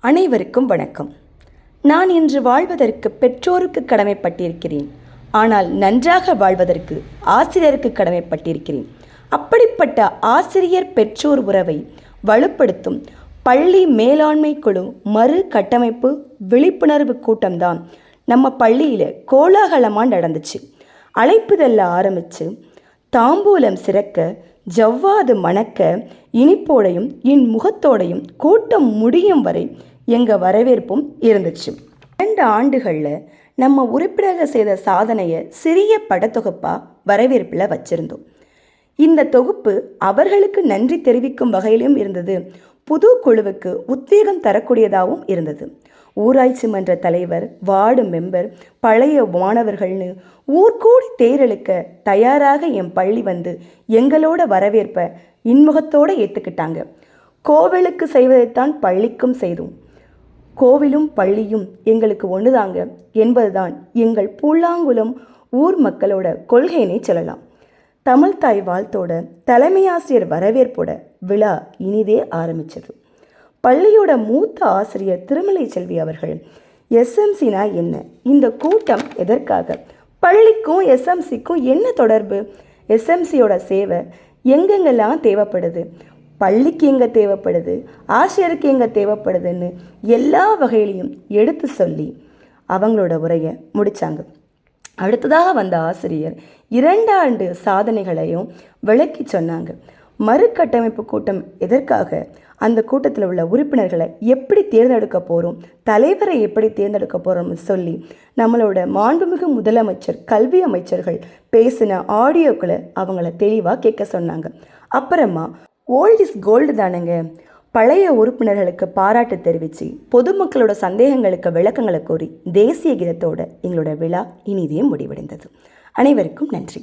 அனைவருக்கும் வணக்கம். நான் இன்று வாழ்வதற்கு பெற்றோருக்கு கடமைப்பட்டிருக்கிறேன். ஆனால் நன்றாக வாழ்வதற்கு ஆசிரியருக்கு கடமைப்பட்டிருக்கிறேன். அப்படிப்பட்ட ஆசிரியர் பெற்றோர் உறவை வலுப்படுத்தும் பள்ளி மேலாண்மை குழு மறு கட்டமைப்பு விழிப்புணர்வு கூட்டம்தான் நம்ம பள்ளியில் கோலாகலமாக நடந்துச்சு. அழைப்புதல்ல ஆரம்பித்து தாம்பூலம் சிறக்க ஜவ்வாது மணக்க இனிப்போடையும் முகத்தோடையும் கூட்டம் முடியும் வரை எங்கள் வரவேற்பும் இருந்துச்சு. 2 ஆண்டுகளில் நம்ம உறுப்பினர்கள் செய்த சாதனையை சிறிய படத்தொகுப்பாக வரவேற்பில் வச்சுருந்தோம். இந்த தொகுப்பு அவர்களுக்கு நன்றி தெரிவிக்கும் வகையிலும் இருந்தது, புது குழுவுக்கு உத்வேகம் தரக்கூடியதாகவும் இருந்தது. ஊராட்சி மன்ற தலைவர், வார்டு மெம்பர், பழைய மாணவர்கள்னு ஊர்கூடி தேரெழுக்க தயாராக என் பள்ளி வந்து எங்களோட வரவேற்பை இன்முகத்தோடு ஏற்றுக்கிட்டாங்க. கோவிலுக்கு செய்வதைத்தான் பள்ளிக்கும் செய்தோம். கோவிலும் பள்ளியும் எங்களுக்கு ஒன்றுதாங்க என்பதுதான் எங்கள் பூலாங்குளம் ஊர் மக்களோட கொள்கையினை சொல்லலாம். தமிழ் தாய் வாழ்த்தோட தலைமையாசிரியர் வரவேற்போட விழா இனிதே ஆரம்பித்தது. பள்ளியோட மூத்த ஆசிரியர் திருமலை செல்வி அவர்கள், எஸ்எம்சினா என்ன, இந்த கூட்டம் எதற்காக, பள்ளிக்கும் எஸ்எம்சிக்கும் என்ன தொடர்பு, எஸ்எம்சியோட சேவை எங்கெங்கெல்லாம் தேவைப்படுது, பள்ளிக்கு எங்கே தேவைப்படுது, ஆசிரியருக்கு எங்கே தேவைப்படுதுன்னு எல்லா வகையிலையும் எடுத்து சொல்லி அவங்களோட உரையை முடித்தாங்க. அடுத்ததாக வந்த ஆசிரியர் 2 ஆண்டு சாதனைகளையும் விளக்கி சொன்னாங்க. மறுகட்டமைப்பு கூட்டம் எதற்காக, அந்த கூட்டத்தில் உள்ள உறுப்பினர்களை எப்படி தேர்ந்தெடுக்க போகிறோம், தலைவரை எப்படி தேர்ந்தெடுக்க போகிறோம்னு சொல்லி நம்மளோட மாண்புமிகு முதலமைச்சர், கல்வி அமைச்சர்கள் பேசின ஆடியோக்களை அவங்கள தெளிவாக கேட்க சொன்னாங்க. அப்புறமா ஓல்ட் இஸ் கோல்டு தானுங்க, பழைய உறுப்பினர்களுக்கு பாராட்டு தெரிவித்து பொதுமக்களோட சந்தேகங்களுக்கு விளக்கங்களை கோரி தேசிய கீதத்தோட எங்களோட விழா இனிதே முடிவடைந்தது. அனைவருக்கும் நன்றி.